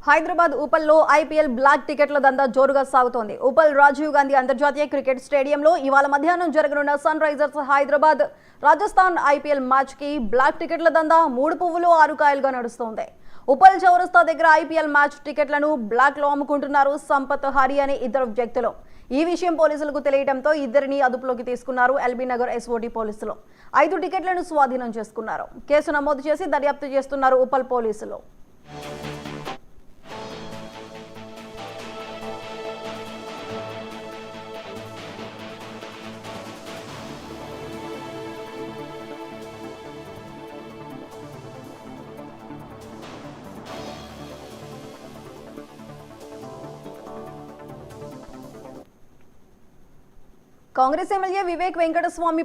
Hyderabad ఉపల్లో IPL black టికెట్ల దందా జోరుగా సాగుతోంది. ఉపల్ రాజీవ్ గాంధీ అంతర్జాతీయ క్రికెట్ స్టేడియంలో ఇవాళ మధ్యాహ్నం జరగనున్న Sunrisers Hyderabad Rajasthan IPL match కి బ్లాక్ టికెట్ల దందా 3 పువ్వులు 6 కాయలుగా నడుస్తోంది. ఉపల్ చౌరస్తా దగ్గర ఐపీఎల్ మ్యాచ్ టికెట్లను బ్లాక్ లో అమ్ముకుంటున్నారు సంపత్ హరి అనే ఇద్దరు వ్యక్తులు. ఈ విషయం పోలీసులకు తెలియడంతో ఇద్దరిని అదుపులోకి తీసుకున్నారు ఎల్బీ నగర్ ఎస్ఓటీ పోలీసులు. 5 టికెట్లను స్వాధీనం చేసుకున్నారు. కేసు నమోదు చేసి దర్యాప్తు చేస్తున్నారు ఉపల్ పోలీసులు. కాంగ్రెస్ ఎమ్మెల్యే వివేక్ వెంకటస్వామి